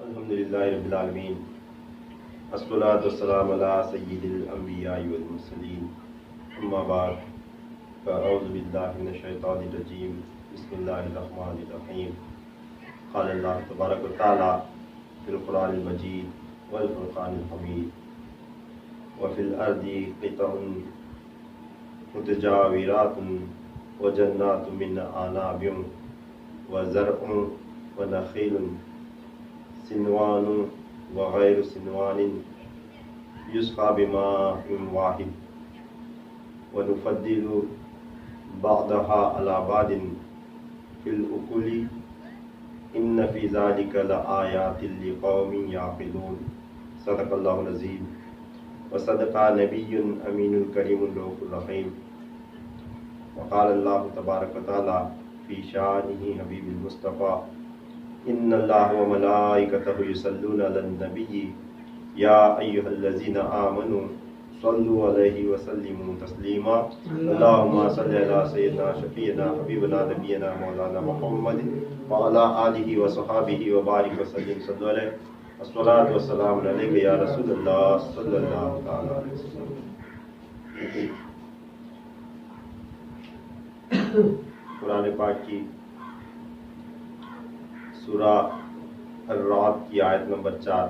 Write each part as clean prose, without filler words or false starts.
الحمدللہ رب العالمین، الصلاۃ والسلام علی سید الانبیاء والمرسلین، اما بعد، فاعوذ باللہ من الشیطان الرجیم، بسم اللہ الرحمن الرحیم۔ قال اللہ تبارک و تعالی فی القرآن المجید والفرقان الحمید، وفی الارض قطع متجاورات وجنات من اعناب وزرع ونخیل سنوان وغیر سنوان یسقى بماء واحد ونفضل بعضها على بعض في الأكل إن في ذلك لآيات لقوم يعقلون۔ صدق اللہ العظیم وصدق نبی امین الکریم الرؤوف الرحیم۔ وقال اللہ تبارک وتعالی فی شانہ حبیب المصطفیٰ ان اللہ وملائکتہ یصلون علی النبی یا ایہا الذین آمنوا صلوا علیہ وسلموا تسلیما۔ اللہم صلی علی سیدنا شفیعنا حبیبنا نبینا مولانا محمد وعلی آلہ وصحابہ وبارک وسلم۔ صلوا علیہ الصلاۃ والسلام علیک یا رسول اللہ صلی اللہ تعالی علیہ وسلم۔ قرآن پاک کی سورہ الرعد کی آیت نمبر 4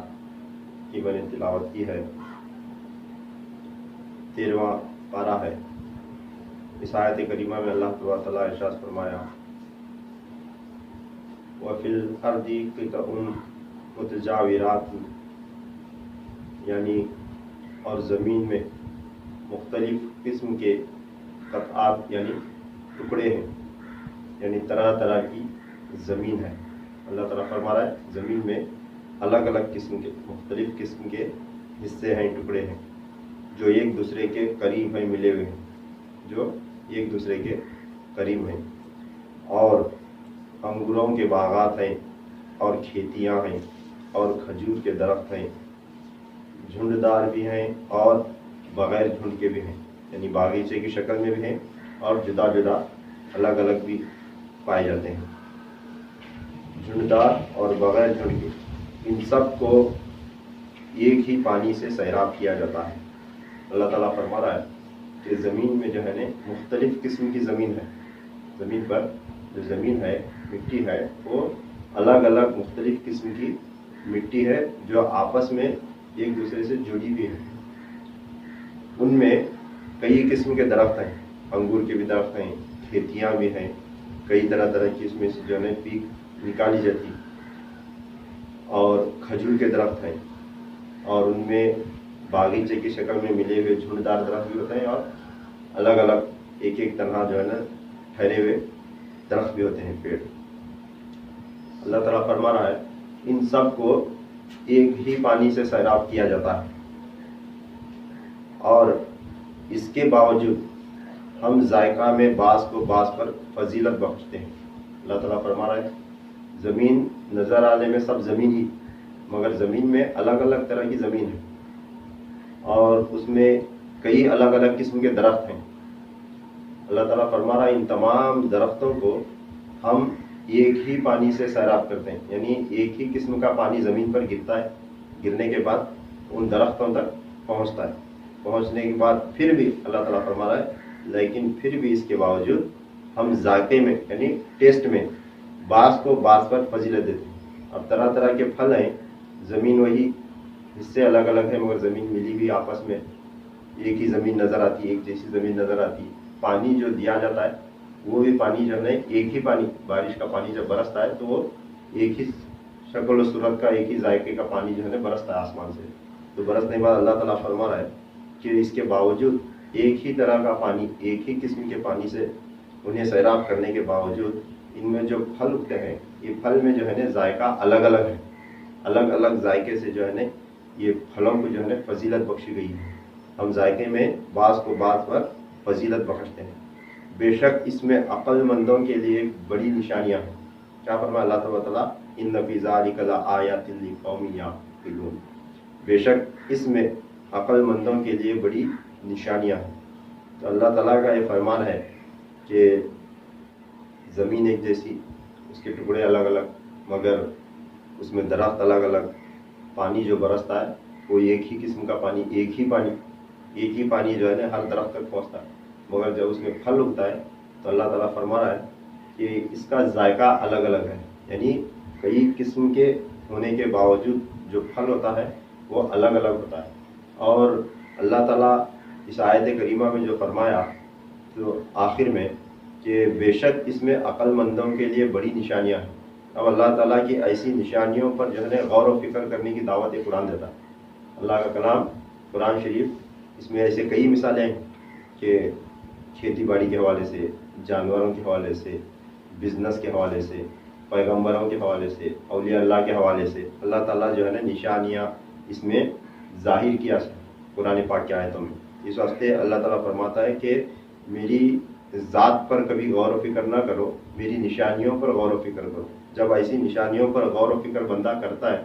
کی میں نے تلاوت کی ہے، 13واں پارہ ہے۔ اس آیت کریمہ میں اللہ تبارک و تعالیٰ ارشاد فرمایا وَفِي الْأَرْضِ قِطَعٌ مُتَجَاوِرَاتٌ، یعنی اور زمین میں مختلف قسم کے قطعات یعنی ٹکڑے ہیں، یعنی طرح طرح کی زمین ہے۔ اللہ تعالیٰ فرما رہا ہے زمین میں الگ الگ قسم کے مختلف قسم کے حصے ہیں، ٹکڑے ہیں جو ایک دوسرے کے قریب ہیں، ملے ہوئے ہیں، جو ایک دوسرے کے قریب ہیں، اور انگوروں کے باغات ہیں، اور کھیتیاں ہیں، اور کھجور کے درخت ہیں، جھنڈدار بھی ہیں اور بغیر جھنڈ کے بھی ہیں، یعنی باغیچے کی شکل میں بھی ہیں اور جدا جدا الگ الگ بھی پائے جاتے ہیں، جھنڈدار اور بغیر جھنڈ کے۔ ان سب کو ایک ہی پانی سے سیراب کیا جاتا ہے۔ اللہ تعالیٰ فرما رہا ہے کہ زمین میں جو ہے نا مختلف قسم کی زمین ہے، زمین پر جو زمین ہے، مٹی ہے، وہ الگ الگ مختلف قسم کی مٹی ہے جو آپس میں ایک دوسرے سے جڑی ہوئی ہے۔ ان میں کئی قسم کے درخت ہیں، انگور کے بھی درخت ہیں، کھیتیاں بھی ہیں، کئی طرح طرح کی اس میں سے جو ہے پیک نکالی جاتی، اور کھجور کے درخت ہیں، اور ان میں باغیچے کی شکل میں ملے ہوئے جھنڈدار درخت بھی ہوتے ہیں، اور الگ الگ ایک ایک تنہا جو ہے نا ٹھہرے ہوئے درخت بھی ہوتے ہیں، پیڑ۔ اللہ تعالیٰ فرما رہا ہے ان سب کو ایک ہی پانی سے سیراب کیا جاتا ہے، اور اس کے باوجود ہم ذائقہ میں بعض کو بعض پر فضیلت بخشتے ہیں۔ اللہ تعالیٰ فرما رہا ہے زمین نظر آنے میں سب زمین ہی، مگر زمین میں الگ الگ طرح کی زمین ہے، اور اس میں کئی الگ الگ قسم کے درخت ہیں۔ اللہ تعالیٰ فرما رہا ہے ان تمام درختوں کو ہم ایک ہی پانی سے سیراب کرتے ہیں، یعنی ایک ہی قسم کا پانی زمین پر گرتا ہے، گرنے کے بعد ان درختوں تک پہنچتا ہے، پہنچنے کے بعد پھر بھی اللہ تعالیٰ فرما رہا ہے لیکن پھر بھی اس کے باوجود ہم ذائقے میں یعنی ٹیسٹ میں بعض کو بعض پر فضیلت دیتے ہیں۔ اب طرح طرح کے پھل ہیں، زمین وہی، حصے الگ الگ ہیں، مگر زمین ملی بھی آپس میں ایک ہی زمین نظر آتی ہے، ایک جیسی زمین نظر آتی ہے۔ پانی جو دیا جاتا ہے وہ بھی پانی جو ہے ایک ہی پانی، بارش کا پانی جب برستا ہے تو وہ ایک ہی شکل و صورت کا، ایک ہی ذائقے کا پانی جو ہے برستا ہے آسمان سے۔ تو برسنے کے بعد اللہ تعالیٰ فرما رہا ہے کہ اس کے باوجود ایک ہی طرح کا پانی، ایک ہی قسم کے پانی سے انہیں سیراب کرنے کے باوجود ان میں جو پھل اگتے ہیں، یہ پھل میں جو ہے نا ذائقہ الگ الگ ہے، الگ الگ ذائقے سے جو ہے نا یہ پھلوں کو جو ہے نا فضیلت بخشی گئی ہے۔ ہم ذائقے میں بعض کو بعض پر فضیلت بخشتے ہیں۔ بے شک اس میں عقل مندوں کے لیے بڑی نشانیاں ہیں۔ کیا فرمایا اللہ تعالیٰ ان فی ذلک لآیات لقوم یعقلون، بے شک اس میں عقل مندوں کے لیے بڑی نشانیاں ہیں۔ تو اللہ تعالیٰ کا یہ فرمان ہے کہ زمین ایک جیسی، اس کے ٹکڑے الگ الگ، مگر اس میں درخت الگ الگ، پانی جو برستا ہے وہ ایک ہی قسم کا پانی، ایک ہی پانی جو ہے نا ہر درخت تک پہنچتا ہے، مگر جب اس میں پھل اگتا ہے تو اللہ تعالیٰ فرما رہا ہے کہ اس کا ذائقہ الگ الگ ہے، یعنی کئی قسم کے ہونے کے باوجود جو پھل ہوتا ہے وہ الگ الگ ہوتا ہے۔ اور اللہ تعالیٰ اس آیت کریمہ میں جو فرمایا تو آخر میں کہ بے شک اس میں عقل مندوں کے لیے بڑی نشانیاں ہیں۔ اب اللہ تعالیٰ کی ایسی نشانیوں پر جو ہے غور و فکر کرنے کی دعوت قرآن دیتا ہے۔ اللہ کا کلام قرآن شریف، اس میں ایسے کئی مثالیں ہیں کہ کھیتی باڑی کے حوالے سے، جانوروں کے حوالے سے، بزنس کے حوالے سے، پیغمبروں کے حوالے سے، اولیاء اللہ کے حوالے سے اللہ تعالیٰ جو ہے نا نشانیاں اس میں ظاہر کیا قرآن پاک کی آیتوں میں۔ اس واسطے اللہ تعالیٰ فرماتا ہے کہ میری ذات پر کبھی غور و فکر نہ کرو، میری نشانیوں پر غور و فکر کرو۔ جب ایسی نشانیوں پر غور و فکر بندہ کرتا ہے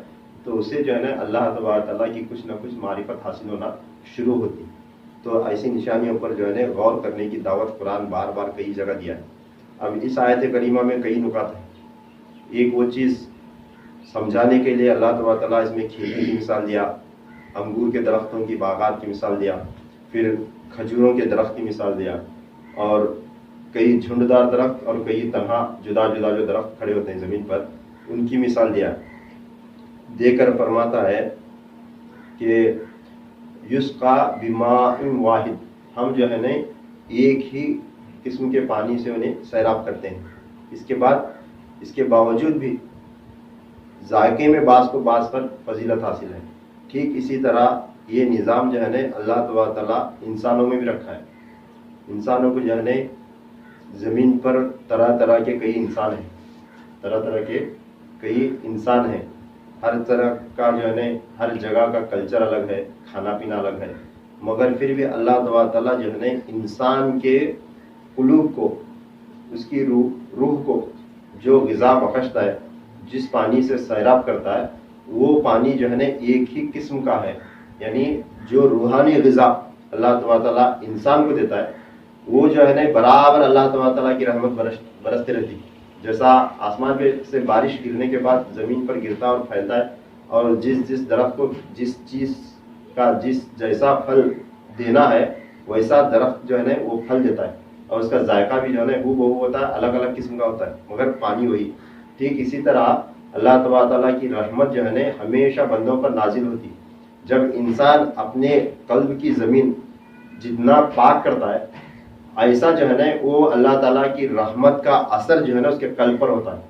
تو اسے جو ہے نا اللہ تبارک تعالیٰ کی کچھ نہ کچھ معرفت حاصل ہونا شروع ہوتی۔ تو ایسی نشانیوں پر جو ہے نا غور کرنے کی دعوت قرآن بار بار کئی جگہ دیا ہے۔ اب اس آیت کریمہ میں کئی نکات ہیں۔ ایک وہ چیز سمجھانے کے لیے اللہ تبارک تعالیٰ اس میں کھیتی کی مثال دیا، انگور کے درختوں کی باغات کی مثال دیا، پھر کھجوروں کے درخت کی مثال دیا، اور کئی جھنڈدار درخت اور کئی تنہا جدا جدا جو درخت کھڑے ہوتے ہیں زمین پر ان کی مثال دیا، دے کر فرماتا ہے کہ یسقا بماء واحد، ہم جو ہے نا ایک ہی قسم کے پانی سے انہیں سیراب کرتے ہیں۔ اس کے باوجود بھی ذائقے میں بعض کو بعض پر فضیلت حاصل ہے۔ ٹھیک اسی طرح یہ نظام جو ہے نا اللہ تبارک تعالیٰ انسانوں میں بھی رکھا ہے۔ انسانوں کو جو ہے نا زمین پر طرح طرح کے کئی انسان ہیں، ہر طرح کا جو ہے نا ہر جگہ کا کلچر الگ ہے، کھانا پینا الگ ہے، مگر پھر بھی اللہ تبارک تعالیٰ جو ہے نا انسان کے قلوب کو، اس کی روح کو جو غذا بخشتا ہے، جس پانی سے سیراب کرتا ہے وہ پانی جو ہے نا ایک ہی قسم کا ہے، یعنی جو روحانی غذا اللہ تبارک تعالیٰ انسان کو دیتا ہے وہ جو ہے نا برابر اللہ تبارک تعالیٰ کی رحمت برستے رہتی، جیسا آسمان پہ سے بارش گرنے کے بعد زمین پر گرتا اور پھیلتا ہے، اور جس درخت کو جس چیز کا جیسا پھل دینا ہے ویسا درخت جو ہے نا وہ پھل دیتا ہے، اور اس کا ذائقہ بھی جو ہے نا ہو بہو ہوتا ہے، الگ الگ قسم کا ہوتا ہے، مگر پانی وہی۔ ٹھیک اسی طرح اللہ تبارک تعالیٰ کی رحمت جو ہے نا ہمیشہ بندوں پر نازل ہوتی، جب انسان اپنے قلب کی زمین جتنا پاک کرتا ہے ایسا جو ہے نا وہ اللہ تعالیٰ کی رحمت کا اثر جو ہے نا اس کے قلب پر ہوتا ہے،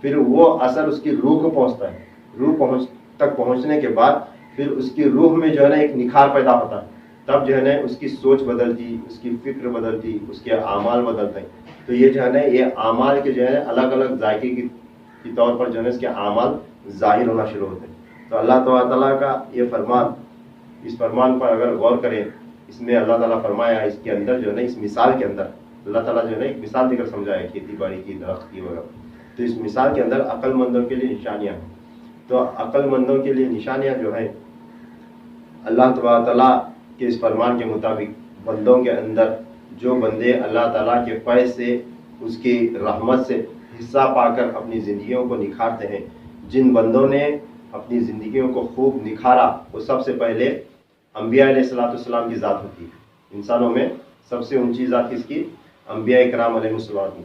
پھر وہ اثر اس کی روح کو پہنچتا ہے، روح تک پہنچنے کے بعد پھر اس کی روح میں جو ہے نا ایک نکھار پیدا ہوتا ہے، تب جو ہے نا اس کی سوچ بدلتی، اس کی فکر بدلتی، اس کے اعمال بدلتے ہیں۔ تو یہ جو ہے نا یہ اعمال کے جو ہے الگ الگ ذائقے کی طور پر جو ہے نا اس کے اعمال ظاہر ہونا شروع ہوتے ہیں۔ تو اللہ تعالیٰ کا یہ فرمان، اس فرمان پر اگر غور کریں، اس میں اللہ تعالیٰ فرمایا اس کے اندر جو ہے نا اس مثال کے اندر اللہ تعالیٰ جو ہے نا ایک مثال دے کر سمجھایا کھیتی باڑی کی، درخت کی وغیرہ، تو اس مثال کے اندر عقل مندوں کے لیے نشانیاں ہیں۔ تو عقل مندوں کے لیے نشانیاں جو ہیں اللہ تبارک تعالیٰ کے اس فرمان کے مطابق بندوں کے اندر جو بندے اللہ تعالیٰ کے فیض سے، اس کی رحمت سے حصہ پا کر اپنی زندگیوں کو نکھارتے ہیں، جن بندوں نے اپنی زندگیوں کو خوب نکھارا وہ سب سے پہلے انبیاء علیہ السلام کی ذات ہوتی ہے۔ انسانوں میں سب سے اونچی ذات کس کی؟ انبیاء کرام علیہ السلام کی۔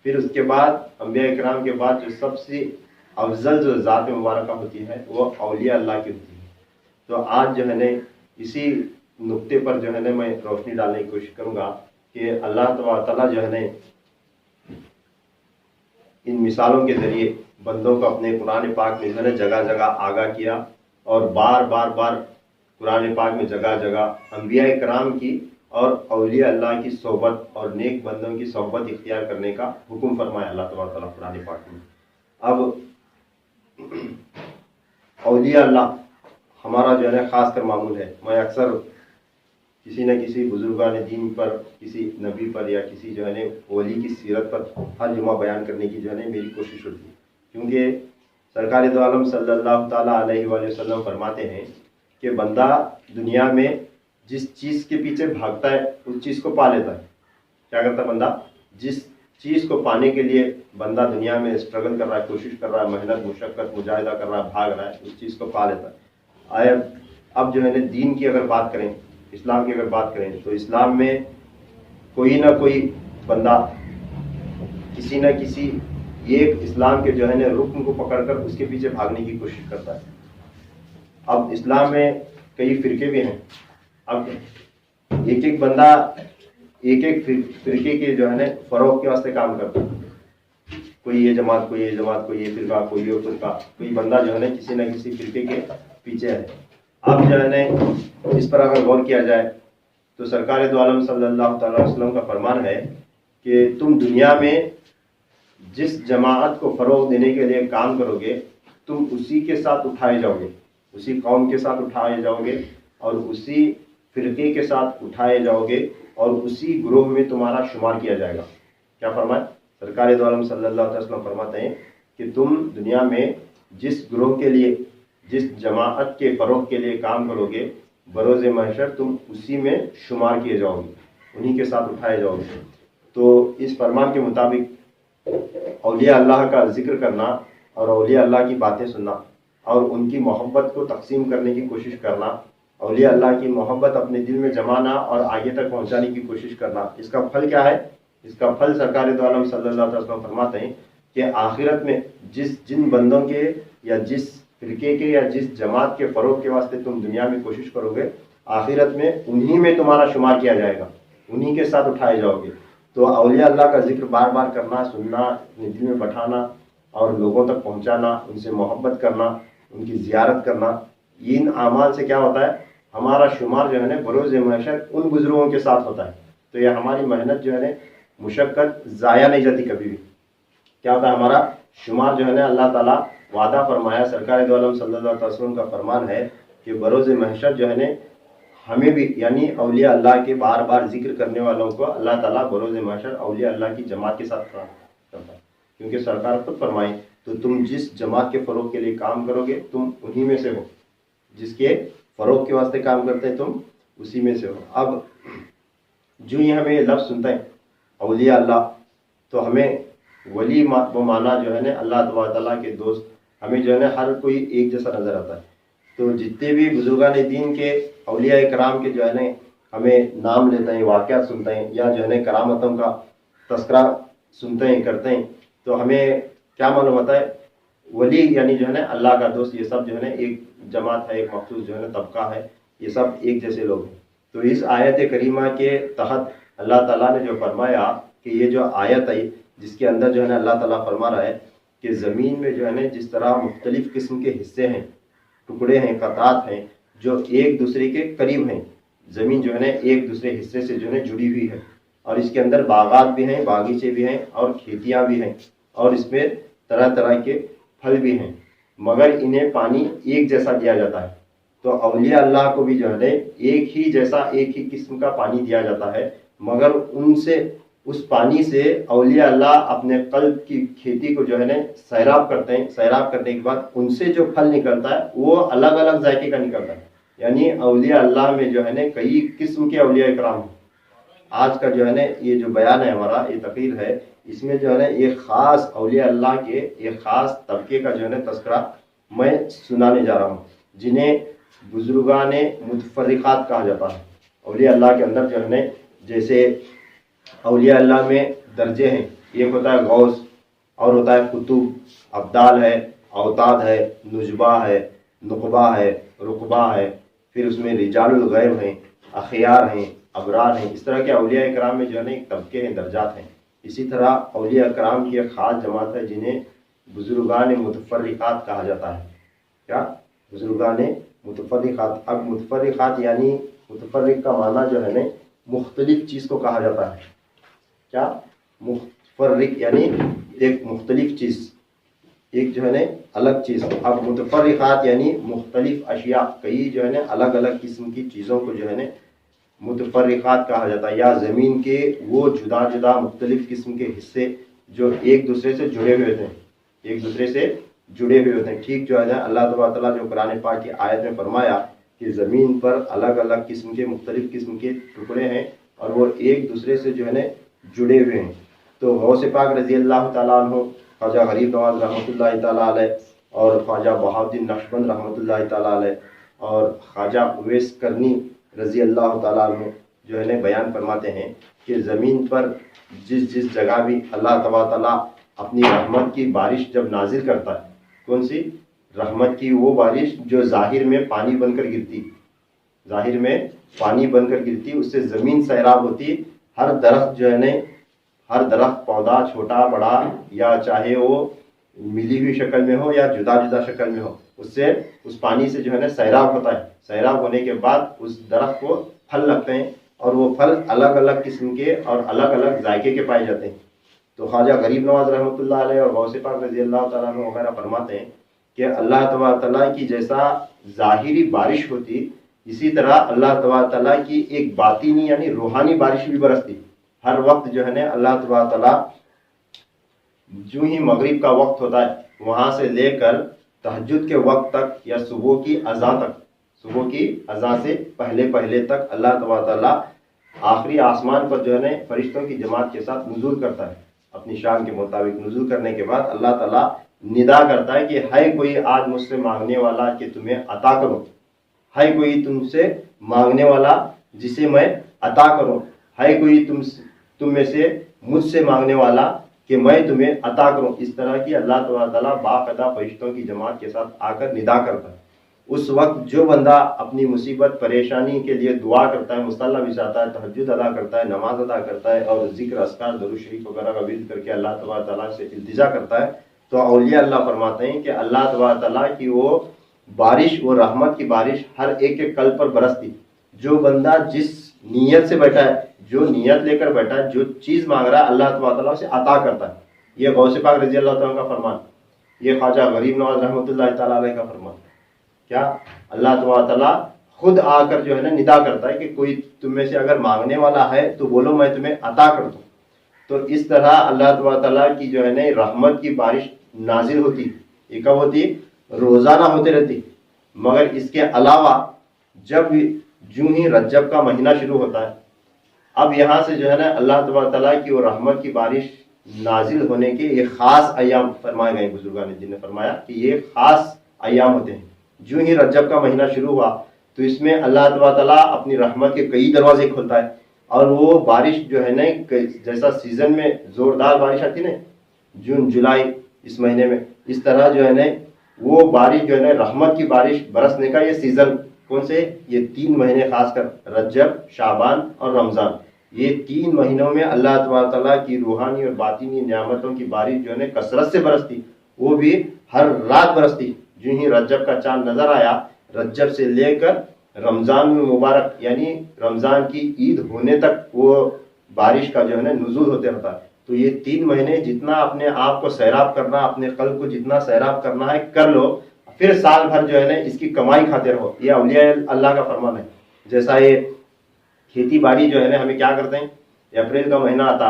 پھر اس کے بعد انبیاء کرام کے بعد جو سب سے افضل جو ذات مبارکہ ہوتی ہے وہ اولیاء اللہ کی ہوتی ہے۔ تو آج جو ہے نا اسی نقطے پر جو ہے نا میں روشنی ڈالنے کی کوشش کروں گا کہ اللہ تعالیٰ جو ہے نا ان مثالوں کے ذریعے بندوں کو اپنے قرآن پاک میں جو ہے نا جگہ جگہ آگاہ کیا، اور بار قرآن پاک میں جگہ جگہ انبیاء کرام کی اور اولیاء اللہ کی صحبت اور نیک بندوں کی صحبت اختیار کرنے کا حکم فرمایا اللہ تبارک تعالیٰ قرآن پاک میں۔ اب اولیاء اللہ ہمارا جو ہے نا خاص کر معمول ہے، میں اکثر کسی نہ کسی بزرگان دین پر، کسی نبی پر یا کسی جو ہے نا ولی کی سیرت پر ہر جمعہ بیان کرنے کی جو ہے نا میری کوشش ہوتی ہے، کیونکہ سرکار دو عالم صلی اللہ تعالیٰ علیہ وآلہ وسلم فرماتے ہیں کہ بندہ دنیا میں جس چیز کے پیچھے بھاگتا ہے اس چیز کو پا لیتا ہے۔ کیا کرتا ہے بندہ؟ جس چیز کو پانے کے لیے بندہ دنیا میں اسٹرگل کر رہا ہے، کوشش کر رہا ہے، محنت مشقت مجاہدہ کر رہا ہے، بھاگ رہا ہے، اس چیز کو پا لیتا ہے۔ اب جو ہے نا دین کی اگر بات کریں، اسلام کی اگر بات کریں، تو اسلام میں کوئی نہ کوئی بندہ کسی نہ کسی ایک اسلام کے جو ہے نا رکن کو پکڑ کر اس کے پیچھے بھاگنے کی کوشش کرتا ہے۔ اب اسلام میں کئی فرقے بھی ہیں، اب ایک ایک بندہ ایک ایک فرقے کے جو ہے نا فروغ کے واسطے کام کرتا ہے۔ کوئی یہ جماعت، کوئی یہ جماعت، کوئی یہ فرقہ، کوئی یہ فرقہ، کوئی بندہ جو ہے نا کسی نہ کسی فرقے کے پیچھے ہے۔ اب جو ہے نا اس پر اگر غور کیا جائے تو سرکار دو عالم صلی اللہ تعالی علیہ وسلم کا فرمان ہے کہ تم دنیا میں جس جماعت کو فروغ دینے کے لیے کام کرو گے، تم اسی کے ساتھ اٹھائے جاؤ گے، اسی قوم کے ساتھ اٹھائے جاؤ گے، اور اسی فرقے کے ساتھ اٹھائے جاؤ گے، اور اسی گروہ میں تمہارا شمار کیا جائے گا۔ کیا فرمایا؟ سرکار دو عالم صلی اللہ علیہ وسلم فرماتے ہیں کہ تم دنیا میں جس گروہ کے لیے، جس جماعت کے فروغ کے لیے کام کرو گے، بروز محشر تم اسی میں شمار کیے جاؤ گے، انہی کے ساتھ اٹھائے جاؤ گے۔ تو اس فرمان کے مطابق اولیاء اللہ کا ذکر کرنا اور اولیاء اللہ کی باتیں سننا اور ان کی محبت کو تقسیم کرنے کی کوشش کرنا، اولیاء اللہ کی محبت اپنے دل میں جمانا اور آگے تک پہنچانے کی کوشش کرنا، اس کا پھل کیا ہے؟ اس کا پھل سرکار دو عالم صلی اللہ علیہ وسلم فرماتے ہیں کہ آخرت میں جن بندوں کے یا جس فرقے کے یا جس جماعت کے فروغ کے واسطے تم دنیا میں کوشش کرو گے، آخرت میں انہی میں تمہارا شمار کیا جائے گا، انہی کے ساتھ اٹھائے جاؤ گے۔ تو اولیاء اللہ کا ذکر بار بار کرنا، سننا، اپنے دل میں بٹھانا اور لوگوں تک پہنچانا، ان سے محبت کرنا، ان کی زیارت کرنا، ان اعمال سے کیا ہوتا ہے؟ ہمارا شمار جو ہے نا بروز محشر ان بزرگوں کے ساتھ ہوتا ہے۔ تو یہ ہماری محنت جو ہے نا مشقت ضائع نہیں جاتی کبھی بھی۔ کیا ہوتا ہے؟ ہمارا شمار جو ہے نا اللہ تعالیٰ وعدہ فرمایا، سرکار دو عالم صلی اللہ علیہ وسلم کا فرمان ہے کہ بروز محشر جو ہے نا ہمیں بھی، یعنی اولیاء اللہ کے بار بار ذکر کرنے والوں کو اللہ تعالیٰ بروز محشر اولیاء اللہ کی جماعت کے ساتھ کھڑا کرتا ہے، کیونکہ سرکار خود فرمائیں تو تم جس جماعت کے فروغ کے لیے کام کرو گے تم انہی میں سے ہو، جس کے فروغ کے واسطے کام کرتے ہیں تم اسی میں سے ہو۔ اب جو ہی ہمیں یہ لفظ سنتے ہیں اولیاء اللہ، تو ہمیں ولی وہ مانا جو ہے نا اللہ تبارک تعالیٰ کے دوست، ہمیں جو ہے نا ہر کوئی ایک جیسا نظر آتا ہے۔ تو جتنے بھی بزرگان دین کے اولیاء کرام کے جو ہے نا ہمیں نام لیتے ہیں، واقعات سنتے ہیں، یا جو ہے نا کرامتوں کا تذکرہ سنتے ہیں کرتے ہیں، تو ہمیں کیا معلوم ہوتا ہے؟ ولی یعنی جو ہے نا اللہ کا دوست، یہ سب جو ہے نا ایک جماعت ہے، ایک مخصوص جو ہے نا طبقہ ہے، یہ سب ایک جیسے لوگ ہیں۔ تو اس آیت کریمہ کے تحت اللہ تعالیٰ نے جو فرمایا کہ یہ جو آیت ہے جس کے اندر جو ہے نا اللہ تعالیٰ فرما رہا ہے کہ زمین میں جو ہے نا جس طرح مختلف قسم کے حصے ہیں، ٹکڑے ہیں، قطعات ہیں جو ایک دوسرے کے قریب ہیں، زمین جو ہے نا ایک دوسرے حصے سے جو ہے نا جڑی ہوئی ہے، اور اس کے اندر باغات بھی ہیں، باغیچے بھی ہیں، اور کھیتیاں بھی ہیں، اور اس میں طرح طرح کے پھل بھی ہیں، مگر انہیں پانی ایک جیسا دیا جاتا ہے۔ تو اولیاء اللہ کو بھی جو ہے نا ایک ہی جیسا، ایک ہی قسم کا پانی دیا جاتا ہے، مگر ان سے، اس پانی سے اولیاء اللہ اپنے قلب کی کھیتی کو جو ہے نا سیراب کرتے ہیں، سیراب کرنے کے بعد ان سے جو پھل نکلتا ہے وہ الگ الگ ذائقے کا نکلتا ہے۔ یعنی اولیاء اللہ میں جو ہے نا کئی قسم کے اولیاء کرام ہیں۔ آج کا جو ہے نا یہ جو بیان ہے ہمارا، یہ تقریر ہے، اس میں جو ہے نا ایک خاص اولیاء اللہ کے ایک خاص طبقے کا جو ہے نا تذکرہ میں سنانے جا رہا ہوں، جنہیں بزرگان متفرقات کہا جاتا ہے۔ اولیاء اللہ کے اندر جو ہے نا جیسے اولیاء اللہ میں درجے ہیں، ایک ہوتا ہے غوث، اور ہوتا ہے قطب، ابدال ہے، اوتاد ہے، نجبہ ہے، نقبہ ہے، رقبہ ہے، پھر اس میں رجال الغیب ہیں، اخیار ہیں، ابرار ہیں۔ اس طرح کے اولیاء کرام میں جو ہے نا ایک طبقے ہیں، درجات ہیں۔ اسی طرح اولیاء کرام کی ایک خاص جماعت ہے جنہیں بزرگان متفرقات کہا جاتا ہے۔ کیا؟ بزرگان متفرقات۔ اب متفرقات یعنی متفرق کا معنی جو ہے نا مختلف چیز کو کہا جاتا ہے۔ کیا؟ متفرق یعنی ایک مختلف چیز، ایک جو ہے نا الگ چیز۔ اب متفرقات یعنی مختلف اشیاء، کئی جو ہے نا الگ الگ قسم کی چیزوں کو جو ہے نا متفرقات کہا جاتا ہے، یا زمین کے وہ جدا جدا مختلف قسم کے حصے جو ایک دوسرے سے جڑے ہوئے ہوتے ہیں، ایک دوسرے سے جڑے ہوئے ہوتے ہیں۔ ٹھیک جو ہے نا اللہ تبارک تعالیٰ جو قرآن پاک کی آیت میں فرمایا کہ زمین پر الگ الگ قسم کے مختلف قسم کے ٹکڑے ہیں اور وہ ایک دوسرے سے جو ہے نا جڑے ہوئے ہیں۔ تو غوث پاک رضی اللہ تعالیٰ عنہ، خواجہ غریب نواز رحمۃ اللہ تعالیٰ علیہ، اور خواجہ بہاؤالدین نقشبند رحمۃ اللہ تعالیٰ علیہ، اور خواجہ اویس کرنی رضی اللہ تعالیٰ عنہ جو ہے نا بیان فرماتے ہیں کہ زمین پر جس جگہ بھی اللہ تبارک تعالیٰ اپنی رحمت کی بارش جب نازل کرتا ہے، کون سی رحمت کی؟ وہ بارش جو ظاہر میں پانی بن کر گرتی، ظاہر میں پانی بن کر گرتی، اس سے زمین سیراب ہوتی، ہر درخت جو ہے نا، ہر درخت پودا چھوٹا بڑا، یا چاہے وہ ملی ہوئی شکل میں ہو یا جدا جدا شکل میں ہو، اس سے اس پانی سے جو ہے نا سیراب ہوتا ہے۔ سیراب ہونے کے بعد اس درخت کو پھل لگتے ہیں، اور وہ پھل الگ الگ قسم کے اور الگ الگ ذائقے کے پائے جاتے ہیں۔ تو خواجہ غریب نواز رحمۃ اللہ علیہ اور غوث پاک رضی اللہ تعالیٰ عنہ وغیرہ فرماتے ہیں کہ اللہ تبارک تعالیٰ کی جیسا ظاہری بارش ہوتی، اسی طرح اللہ تبارک تعالیٰ کی ایک باطنی یعنی روحانی بارش بھی برستی۔ ہر وقت جو ہے نا اللہ تبارک تعالیٰ جو ہی مغرب کا وقت ہوتا ہے وہاں سے لے کر تہجد کے وقت تک یا صبح کی اذان تک، صبح کی اذان سے پہلے تک اللہ تبارک تعالیٰ آخری آسمان پر جو ہے نا فرشتوں کی جماعت کے ساتھ نزول کرتا ہے، اپنی شان کے مطابق۔ نزول کرنے کے بعد اللہ تعالیٰ ندا کرتا ہے کہ ہے کوئی آج مجھ سے مانگنے والا کہ تمہیں عطا کروں، ہے کوئی تم سے مانگنے والا جسے میں عطا کروں، ہے کوئی تم میں سے مجھ سے مانگنے والا کہ میں تمہیں عطا کروں۔ اس طرح کی اللہ تعالیٰ باقاعدہ فرشتوں کی جماعت کے ساتھ آ کر ندا کرتا ہے۔ اس وقت جو بندہ اپنی مصیبت پریشانی کے لیے دعا کرتا ہے، مصلی بچھاتا ہے، تہجد ادا کرتا ہے، نماز ادا کرتا ہے، اور ذکر اذکار درود شریف وغیرہ کا ورد کر کے اللہ تبارک تعالیٰ سے التجا کرتا ہے، تو اولیاء اللہ فرماتے ہیں کہ اللہ تبارک تعالیٰ کی وہ بارش، وہ رحمت کی بارش ہر ایک کے قلب پر برستی۔ جو بندہ جس نیت سے بیٹھا ہے، جو نیت لے کر بیٹھا ہے، جو چیز مانگ رہا ہے، اللہ تبارک تعالیٰ اسے عطا کرتا ہے۔ یہ غوث پاک رضی اللہ تعالیٰ کا فرمان، یہ خواجہ غریب نواز رحمۃ اللہ تعالیٰ علیہ کا فرمان۔ کیا اللہ تبارک تعالیٰ خود آ کر جو ہے نا ندا کرتا ہے کہ کوئی تم میں سے اگر مانگنے والا ہے تو بولو میں تمہیں عطا کر دوں۔ تو اس طرح اللہ تبارک تعالیٰ کی جو ہے نا رحمت کی بارش نازل ہوتی، یہ کب ہوتی؟ روزانہ ہوتے رہتی۔ مگر اس کے علاوہ جب جو ہی رجب کا مہینہ شروع ہوتا ہے، اب یہاں سے جو ہے نا اللہ تبارک تعالیٰ کی وہ رحمت کی بارش نازل ہونے کے یہ خاص ایام فرمائے گئے، بزرگان دین نے فرمایا کہ یہ خاص ایام ہوتے ہیں۔ جو ہی رجب کا مہینہ شروع ہوا تو اس میں اللہ تبارک تعالیٰ اپنی رحمت کے کئی دروازے کھولتا ہے، اور وہ بارش جو ہے نا جیسا سیزن میں زوردار بارش آتی نا، جون جولائی اس مہینے میں، اس طرح جو ہے نا وہ بارش جو ہے نا رحمت کی بارش برسنے کا یہ سیزن کون سے؟ یہ 3 مہینے، خاص کر رجب، شعبان اور رمضان، یہ 3 مہینوں میں اللہ تبارک تعالیٰ کی روحانی اور باطنی نعمتوں کی بارش جو ہے نا کثرت سے برستی، وہ بھی ہر رات برستی۔ جو ہی رجب کا چاند نظر آیا، رجب سے لے کر رمضان مبارک یعنی رمضان کی عید ہونے تک وہ بارش کا جو ہے نا نزول ہوتے رہتا ہے۔ تو یہ 3 مہینے جتنا اپنے آپ کو سیراب کرنا، اپنے قلب کو جتنا سیراب کرنا ہے کر لو، پھر سال بھر جو ہے نا اس کی کمائی کھاتے رہو۔ یہ اولیاء اللہ کا فرمان ہے۔ جیسا یہ کھیتی باڑی جو ہے نا ہمیں کیا کرتے ہیں، اپریل کا مہینہ آتا،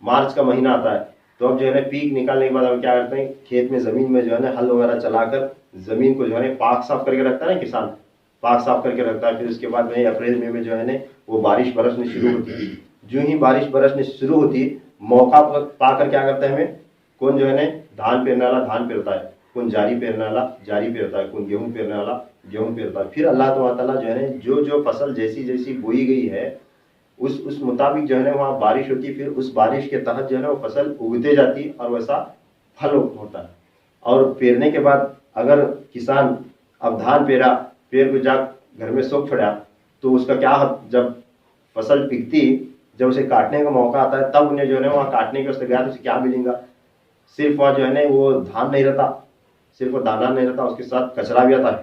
مارچ کا مہینہ آتا ہے، تو اب جو ہے نا پیک نکالنے کے بعد ہم کیا کرتے ہیں، کھیت میں زمین میں جو ہے نا ہل وغیرہ چلا کر زمین کو جو ہے نا پاک صاف کر کے رکھتا ہے نا کسان، پاک صاف کر کے رکھتا ہے۔ پھر اس کے بعد میں اپریل میں جو ہے نا وہ بارش برسنے شروع ہوتی۔ جو ہی بارش برسنے شروع ہوتی، موقع پا کر کیا کرتا ہے ہمیں، کون جو ہے نا دھان پیرنے والا دھان پیرتا ہے، کون جاری پیرنے والا جاری پیرتا ہے، کون گیہوں پیرنے والا گیہوں پیرتا ہے۔ پھر اللہ تعالیٰ جو ہے نا جو فصل جیسی بوئی گئی ہے اس مطابق جو ہے نا وہاں بارش ہوتی، پھر اس بارش کے تحت جو ہے نا وہ فصل اگتے جاتی اور ویسا پھل ہوتا ہے۔ اور پیرنے کے بعد اگر کسان اب دھان پیر کو جا گھر میں سوکھ چھوڑا، تو اس کا کیا، جب فصل پکتی، جب اسے کاٹنے کا موقع آتا ہے، تب انہیں جو ہے نا وہاں کاٹنے کے واسطے گیا تو اسے کیا ملیں گا؟ صرف وہاں جو ہے نا وہ دھان نہیں رہتا، صرف وہ دانا نہیں رہتا، اس کے ساتھ کچرا بھی آتا ہے،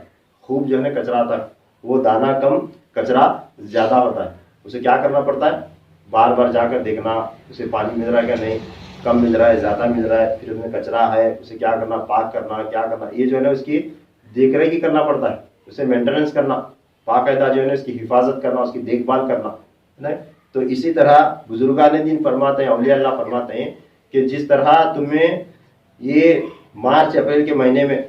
خوب جو ہے نا کچرا آتا ہے، وہ دانا کم کچرا زیادہ ہوتا ہے۔ اسے کیا کرنا پڑتا ہے، بار بار جا کر دیکھنا اسے پانی مل رہا ہے کہ نہیں، کم مل رہا ہے زیادہ مل رہا ہے، پھر اس میں کچرا ہے، اسے کیا کرنا، پاک کرنا، کیا کرنا، یہ جو ہے نا اس کی دیکھ ریکھ کرنا پڑتا ہے، اسے مینٹیننس کرنا، باقاعدہ جو ہے نا اس کی حفاظت کرنا، اس کی دیکھ بھال کرنا۔ تو اسی طرح بزرگان دین فرماتے ہیں، اولیاء اللہ فرماتے ہیں کہ جس طرح تمہیں یہ مارچ اپریل کے مہینے میں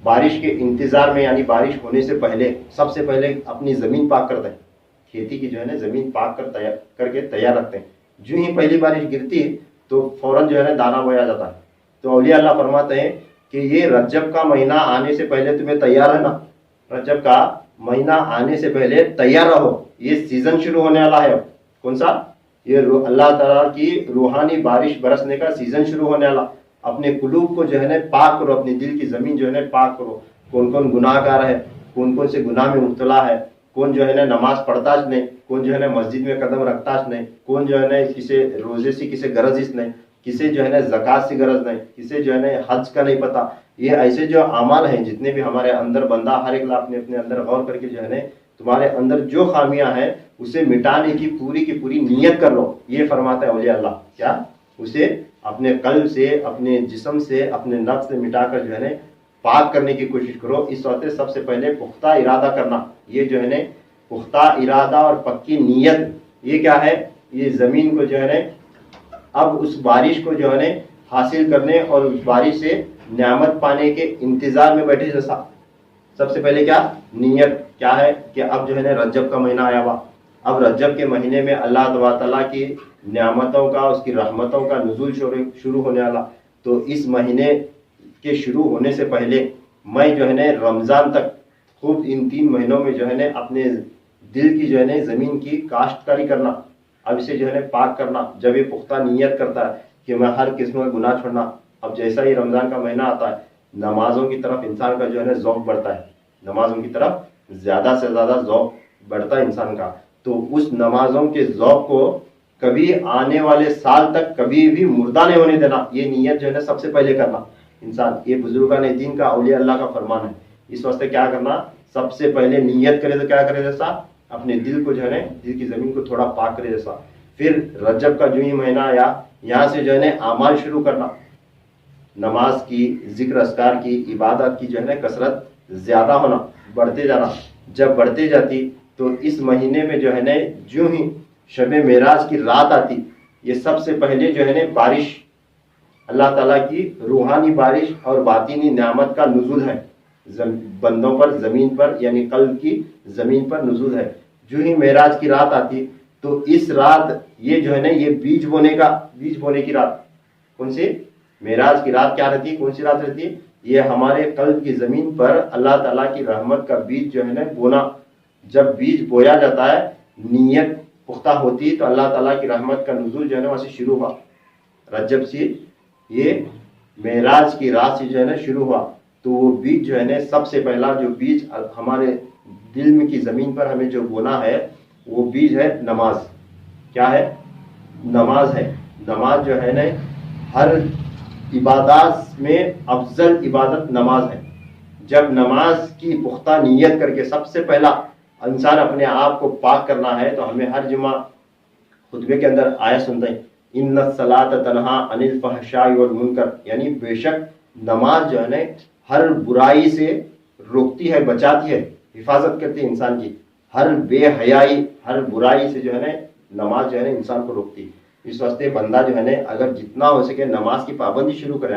بارش کے انتظار میں یعنی بارش ہونے سے پہلے سب سے پہلے اپنی زمین پاک کرتے ہیں، کھیتی کی جو ہے نا زمین پاک کر کے تیار رکھتے ہیں۔ جو ہی پہلی بارش گرتی تو فوراً جو ہے نا دانا بویا جاتا ہے۔ تو اولیاء اللہ فرماتے ہیں کہ یہ رجب کا مہینہ آنے سے پہلے تمہیں تیار رہنا، رجب کا مہینہ آنے سے پہلے تیار رہو، یہ سیزن شروع ہونے والا ہے۔ اب کون سا؟ یہ اللہ تعالیٰ کی روحانی بارش برسنے کا سیزن شروع ہونے والا۔ اپنے قلوب کو جو ہے نا پاک کرو، اپنی دل کی زمین جو ہے نا پاک کرو۔ کون کون گناہ گار ہے، کون کون سے گناہ میں مبتلا ہے، کون جو ہے نا نماز پڑھتا نہیں، کون جو ہے نا مسجد میں قدم رکھتا نہیں، کون جو ہے نا کسی روزے سے کسی غرض اس نہیں، کسی جو ہے نا زکوٰۃ سے غرض نہیں، کسی جو ہے نا حج کا نہیں پتا۔ یہ ایسے جو اعمال ہیں جتنے بھی ہمارے اندر، بندہ ہر ایک اپنے اپنے اندر غور کر کے جو ہے نا تمہارے اندر جو خامیاں ہیں اسے مٹانے کی پوری نیت کر لو۔ یہ فرماتا ہے اولیاء اللہ، کیا؟ اسے اپنے قلب سے، اپنے جسم سے، اپنے نفس سے مٹا کر جو ہے نا پاک کرنے کی کوشش کرو۔ اس وقت سب سے پہلے پختہ ارادہ کرنا، یہ جو ہے نا پختہ ارادہ اور پکی نیت، یہ کیا ہے؟ یہ زمین کو جو ہے نا اب اس بارش کو جو ہے نا حاصل کرنے اور اس بارش سے نعمت پانے کے انتظار میں بیٹھے جیسا۔ سب سے پہلے کیا نیت کیا ہے کہ اب جو ہے نا رجب کا مہینہ آیا ہوا، اب رجب کے مہینے میں اللہ تعالیٰ کی نعمتوں کا، اس کی رحمتوں کا نزول شروع ہونے والا۔ تو اس مہینے کے شروع ہونے سے پہلے میں جو ہے نا رمضان تک خوب ان 3 مہینوں میں جو ہے نا اپنے دل کی جو ہے نا زمین کی کاشتکاری کرنا، اب اسے جو ہے نا پاک کرنا۔ جب یہ پختہ نیت کرتا ہے کہ میں ہر قسم کا گناہ چھوڑنا، اب جیسا ہی رمضان کا مہینہ آتا ہے نمازوں کی طرف انسان کا جو ہے نا ذوق بڑھتا ہے، نمازوں کی طرف زیادہ سے زیادہ ذوق بڑھتا ہے انسان کا۔ تو اس نمازوں کے ذوق کو کبھی آنے والے سال تک کبھی بھی مردہ نہیں ہونے دینا، یہ نیت جو ہے نا سب سے پہلے کرنا انسان۔ یہ بزرگان دین کا، اولیاء اللہ کا فرمان ہے۔ اس واسطے کیا کرنا؟ سب سے پہلے نیت کرے تو کیا کرے جیسا؟ اپنے دل کو جو ہے نا دل کی زمین کو تھوڑا پاک کرے جیسا۔ پھر رجب کا جو ہی مہینہ آیا یہاں سے جو ہے نا اعمال شروع کرنا، نماز کی، ذکر اذکار کی، عبادت کی جو ہے نا کثرت زیادہ ہونا، بڑھتے جانا۔ جب بڑھتے جاتی تو اس مہینے میں جو ہے نا جو ہی شب معراج کی رات آتی، یہ سب سے پہلے جو ہے نا بارش، اللہ تعالیٰ کی روحانی بارش اور باطینی نعمت کا نزول ہے بندوں پر، زمین پر، یعنی قلب کی زمین پر نزول ہے۔ جو ہی معراج کی رات آتی تو اس رات یہ جو ہے نا یہ بیج بونے کی رات، کون سی؟ معراج کی رات کیا رہتی؟ کون سی رات رہتی؟ یہ ہمارے قلب کی زمین پر اللہ تعالیٰ کی رحمت کا بیج جو ہے نا بونا۔ جب بیج بویا جاتا ہے، نیت پختہ ہوتی تو اللہ تعالیٰ کی رحمت کا نزول جو ہے نا وہاں سے شروع ہوا، رجب سے، یہ معراج کی رات سے جو ہے نا شروع ہوا۔ تو وہ بیج جو ہے نا سب سے پہلا جو بیج ہمارے دل میں کی زمین پر ہمیں جو بونا ہے وہ بیج ہے نماز۔ کیا ہے؟ نماز ہے۔ نماز جو ہے نا ہر عبادات میں افضل عبادت نماز ہے۔ جب نماز کی پختہ نیت کر کے سب سے پہلا انسان اپنے آپ کو پاک کرنا ہے تو ہمیں ہر جمعہ خطبے کے اندر آیت سنتے ہیں، ان الصلاۃ تنہا عن الفحشاء والمنکر، یعنی بے شک نماز جو ہے نا ہر برائی سے روکتی ہے، بچاتی ہے، حفاظت کرتی ہے انسان کی، ہر بے حیائی، ہر برائی سے جو ہے نا نماز جو ہے نا انسان کو روکتی ہے۔ اس واسطے بندہ جو ہے نا اگر جتنا ہو سکے نماز کی پابندی شروع کرے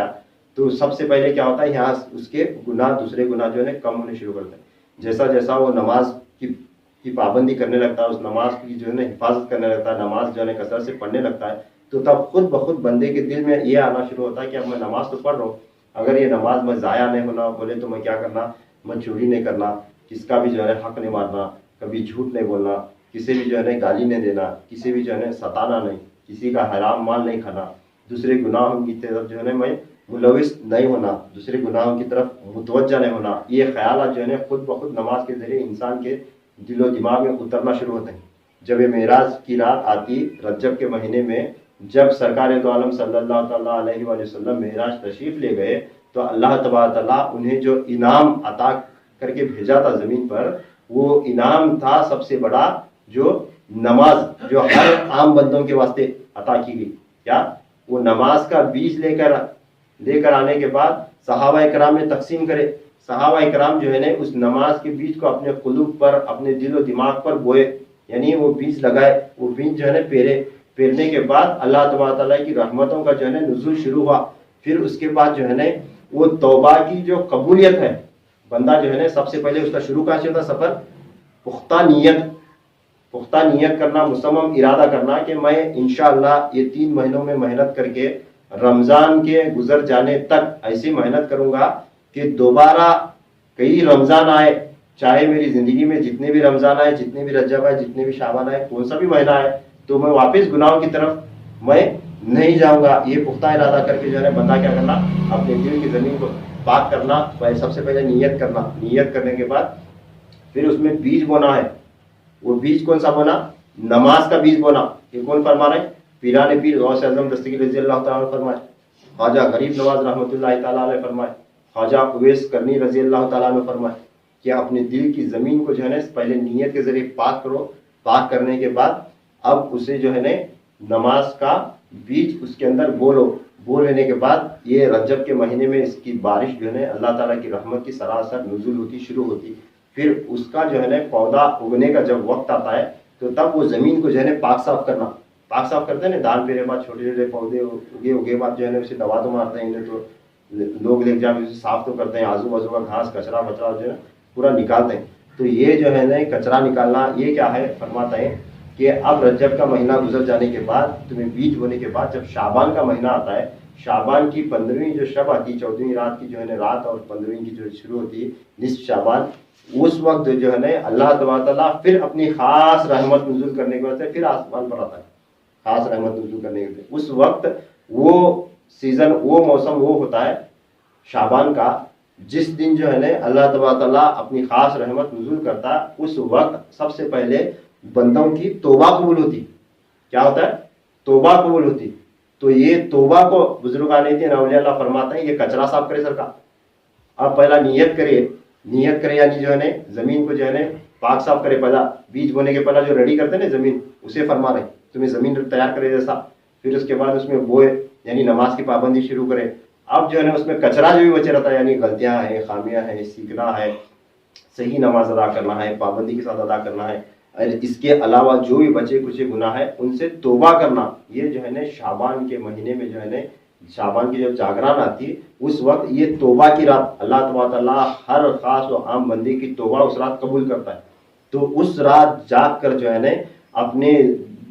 تو سب سے پہلے کیا ہوتا ہے، یہاں اس کے گناہ، دوسرے گناہ جو ہے نا کم ہونے شروع کرتے ہیں۔ جیسا جیسا وہ نماز کی پابندی کرنے لگتا ہے، اس نماز کی جو ہے نا حفاظت کرنے لگتا ہے، نماز جو ہے نا کثرت سے پڑھنے لگتا ہے، تو تب خود بخود بندے کے دل میں یہ آنا شروع ہوتا ہے کہ اب میں نماز تو پڑھ رہا ہوں، اگر یہ نماز میں ضائع نہیں ہونا بولے تو میں کیا کرنا، میں چوری نہیں کرنا، کس کا بھی جو ہے نا حق نہیں مارنا، کبھی جھوٹ نہیں بولنا، کسی بھی جو ہے نا گالی نہیں دینا، کسی بھی جو ہے نا ستانا نہیں، کسی کا حرام مال نہیں کھانا، دوسرے گناہوں کی طرف جو ہے نا میں ملوث نہیں ہونا، دوسرے گناہوں کی طرف متوجہ نہیں ہونا۔ یہ خیالات جو ہے نا خود بخود نماز کے ذریعے انسان کے دل و دماغ میں اترنا شروع ہوتے ہیں۔ جب یہ معراج کی رات آتی رجب کے مہینے میں، جب سرکار دو عالم صلی اللہ تعالیٰ علیہ وآلہ وسلم معراج تشریف لے گئے تو اللہ تبارک تعالیٰ انہیں جو انعام عطا کر کے بھیجا تھا زمین پر، وہ انعام تھا سب سے بڑا، جو نماز جو ہر عام بندوں کے واسطے عطا کی گئی۔ کیا؟ وہ نماز کا بیج لے کر آنے کے بعد صحابہ اکرام نے تقسیم کرے۔ صحابہ اکرام جو ہے نا اس نماز کے بیج کو اپنے قلوب پر، اپنے دل و دماغ پر بوئے، یعنی وہ بیج لگائے، وہ بیج جو ہے نا پیرنے کے بعد اللہ تبارک تعالیٰ کی رحمتوں کا جو ہے نا نزول شروع ہوا۔ پھر اس کے بعد جو ہے نا وہ توبہ کی جو قبولیت ہے، بندہ جو ہے نا سب سے پہلے اس کا شروع کہاں سے ہوتا؟ سفر پختہ پختہ نیت کرنا، مصمم ارادہ کرنا کہ میں انشاءاللہ یہ 3 مہینوں میں محنت کر کے رمضان کے گزر جانے تک ایسی محنت کروں گا کہ دوبارہ کئی رمضان آئے، چاہے میری زندگی میں جتنے بھی رمضان آئے، جتنے بھی رجب آئے، جتنے بھی شعبان آئے، کون سا بھی مہینہ آئے، تو میں واپس گناہوں کی طرف میں نہیں جاؤں گا۔ یہ پختہ ارادہ کر کے جو ہے بندہ کیا کرنا، اپنے دل کی زمین کو پاک کرنا، سب سے پہلے نیت کرنا، نیت کرنے کے بعد پھر اس میں بیج بونا ہے۔ وہ بیج کون سا بونا؟ نماز کا بیج بونا۔ یہ کون فرما رہے ہیں؟ پیران پیر غوث اعظم دستگیر رضی اللہ تعالیٰ فرمائے، خواجہ غریب نواز رحمۃ اللہ تعالیٰ علیہ فرمائے، خواجہ اویس کرنی رضی اللہ تعالیٰ عنہ فرمائے کہ اپنے دل کی زمین کو جو ہے نا پہلے نیت کے ذریعے پاک کرو، پاک کرنے کے بعد اب اسے جو ہے نا نماز کا بیج اس کے اندر بولو، بول لینے کے بعد یہ رجب کے مہینے میں اس کی بارش جو ہے نا اللہ تعالیٰ کی رحمت کی سراسر نزول ہوتی شروع ہوتی، پھر اس کا جو ہے نا پودا اگنے کا جب وقت آتا ہے تو تب وہ زمین کو جو ہے نا پاک صاف کرنا، پاک صاف کرتے ہیں نا، دان پھیرے بعد چھوٹے چھوٹے پودے اگے بعد جو ہے نا اسے دوا تو مارتے ہیں، انہیں تو لوگ لے جا کے اسے صاف تو کرتے ہیں، آزو بازو کا گھاس کچرا بچرا جو ہے نا پورا نکالتے ہیں۔ تو یہ جو ہے نا کچرا نکالنا یہ کیا ہے؟ فرماتا ہے کہ اب رجب کا مہینہ گزر جانے کے بعد، تمہیں بیج ہونے کے بعد جب شعبان کا مہینہ آتا ہے، شعبان کی 15ویں جو شب آتی، 14ویں رات کی جو ہے نا رات، اور 15ویں کی جو شروع ہوتی نصف شعبان، اس وقت جو ہے نا اللہ تبارک تعالیٰ پھر اپنی خاص رحمت نزول کرنے کے وجہ سے پھر آسمان پر آتا ہے، خاص رحمت نزول کرنے کے وجہ سے اس وقت وہ سیزن، وہ موسم وہ ہوتا ہے شعبان کا جس دن جو ہے نا اللہ تبارک تعالیٰ اپنی خاص رحمت نزول کرتا ہے، اس وقت سب سے پہلے بندوں کی توبہ قبول ہوتی۔ کیا ہوتا ہے؟ توبہ قبول ہوتی۔ تو یہ توبہ کو بزرگان دین اولیاء اللہ فرماتے ہیں یہ کچرا صاف کرے سرکار، اب پہلا نیت کرے، نیت کرے یعنی جو ہے نا زمین کو جو ہے نا پاک صاف کرے، پہلا بیج بونے کے پہلا جو ریڈی کرتے ہیں نا زمین، اسے فرما رہے ہیں تمہیں زمین تیار کرے جیسا، پھر اس کے بعد اس میں بوئے یعنی نماز کی پابندی شروع کرے۔ اب جو ہے نا اس میں کچرا جو بھی بچے رہتا ہے یعنی غلطیاں ہیں، خامیاں ہیں، سیکھنا ہے، صحیح نماز ادا کرنا ہے، پابندی کے ساتھ ادا کرنا ہے، اور اس کے علاوہ جو بھی بچے کچھ گناہ ہے ان سے توبہ کرنا، یہ جو ہے نا شعبان کے مہینے میں جو ہے نا شعبان کی جب جاگران آتی اس وقت یہ توبہ کی رات، اللہ تبارک تعالیٰ ہر خاص و عام بندے کی توبہ اس رات قبول کرتا ہے۔ تو اس رات جاگ کر جو ہے نا اپنے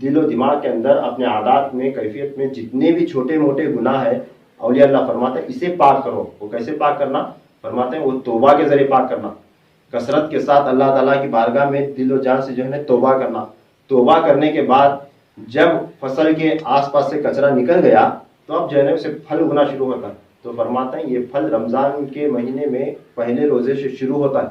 دل و دماغ کے اندر، اپنے عادات میں، کیفیت میں جتنے بھی چھوٹے موٹے گناہ ہیں، اولیاء اللہ فرماتے ہیں اسے پاک کرو۔ وہ کیسے پاک کرنا؟ فرماتے ہیں وہ توبہ کے ذریعے پاک کرنا، کثرت کے ساتھ اللہ تعالیٰ کی بارگاہ میں دل و جان سے جو ہے نا توبہ کرنا۔ توبہ کرنے کے بعد جب فصل کے آس پاس سے کچرا نکل گیا تو اب جو ہے نا اسے پھل اگنا شروع ہوتا ہے۔ تو فرماتے ہیں یہ پھل رمضان کے مہینے میں پہلے روزے سے شروع ہوتا ہے،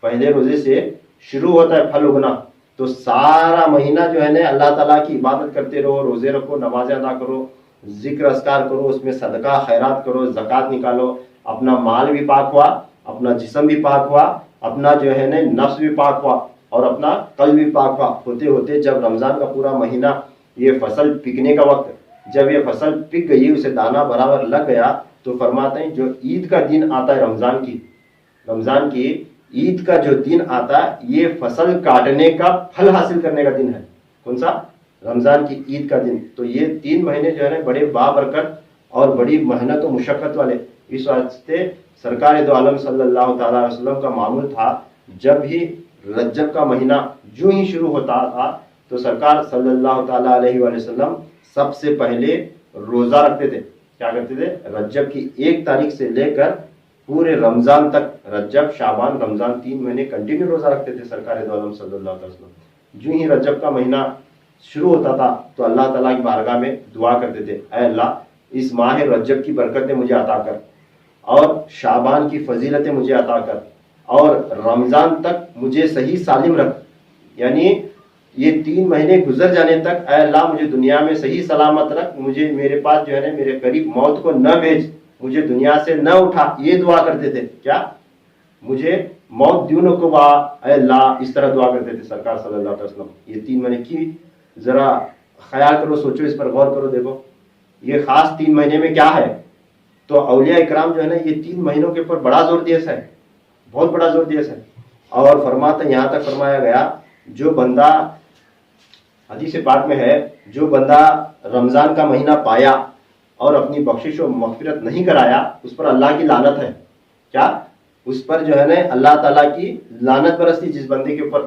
پہلے روزے سے شروع ہوتا ہے پھل اگنا۔ تو سارا مہینہ جو ہے نا اللہ تعالیٰ کی عبادت کرتے رہو، روزے رکھو، نمازیں ادا کرو، ذکر اذکار کرو، اس میں صدقہ خیرات کرو، زکوٰۃ نکالو، اپنا مال بھی پاک ہوا، اپنا جسم بھی پاک ہوا، اپنا جو ہے نا نفس بھی پاک ہوا، اور اپنا قلب بھی پاک ہوا۔ ہوتے ہوتے جب رمضان کا پورا مہینہ یہ فصل پکنے کا وقت، جب یہ فصل پک گئی، اسے دانہ برابر لگ گیا، تو فرماتے ہیں جو عید کا دن آتا ہے رمضان کی عید کا جو دن آتا ہے یہ فصل کاٹنے کا، پھل حاصل کرنے کا دن ہے۔ کون سا؟ رمضان کی عید کا دن۔ تو یہ 3 مہینے جو ہے نا بڑے بابرکت اور بڑی محنت و مشقت والے، اس واسطے سرکار دو عالم صلی اللہ تعالیٰ علیہ وسلم کا معمول تھا جب ہی رجب کا مہینہ جو ہی شروع ہوتا تھا تو سرکار صلی اللہ تعالیٰ علیہ وآلہ وسلم سب سے پہلے روزہ رکھتے تھے۔ کیا کرتے تھے؟ رجب کی 1 تاریخ سے لے کر پورے رمضان تک، رجب شعبان رمضان 3 مہینے کنٹینیو روزہ رکھتے تھے سرکار دو عالم صلی اللہ علیہ وسلم۔ جو ہی رجب کا مہینہ شروع ہوتا تھا تو اللہ تعالیٰ کی بارگاہ میں دعا کرتے تھے، اے اللہ اس ماہ رجب کی برکتیں مجھے عطا کر، اور شعبان کی فضیلتیں مجھے عطا کر، اور رمضان تک مجھے صحیح سالم رکھ، یعنی یہ 3 مہینے گزر جانے تک اے اللہ مجھے دنیا میں صحیح سلامت رکھ، مجھے میرے پاس جو ہے نا میرے قریب موت کو نہ بھیج، مجھے دنیا سے نہ اٹھا۔ یہ دعا کرتے تھے، کیا؟ مجھے موت دیو نہ کو با، اے اللہ، اس طرح دعا کرتے تھے سرکار صلی اللہ علیہ وسلم۔ یہ 3 مہینے کی ذرا خیال کرو، سوچو، اس پر غور کرو، دیکھو یہ خاص 3 مہینے میں کیا ہے۔ تو اولیاء اکرام جو ہے نا یہ 3 مہینوں کے اوپر بڑا زور دیا ہے، بہت بڑا زور دیا ہے۔ اور فرماتے یہاں تک فرمایا گیا جو بندہ، حدیث پاک میں ہے، جو بندہ رمضان کا مہینہ پایا اور اپنی بخشش و مغفرت نہیں کرایا اس پر اللہ کی لعنت ہے۔ کیا؟ اس پر جو ہے نا اللہ تعالیٰ کی لعنت برستی جس بندے کے اوپر۔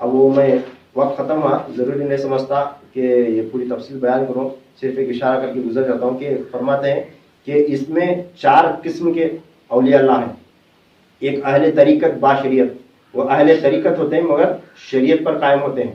اب وہ میں وقت ختم ہوا، ضروری نہیں سمجھتا کہ یہ پوری تفصیل بیان کروں، صرف ایک اشارہ کر کے گزر جاتا ہوں کہ فرماتے ہیں کہ اس میں 4 قسم کے اولیاء اللہ ہیں۔ ایک اہل طریقت با شریعت، وہ اہل طریقت ہوتے ہیں مگر شریعت پر قائم ہوتے ہیں،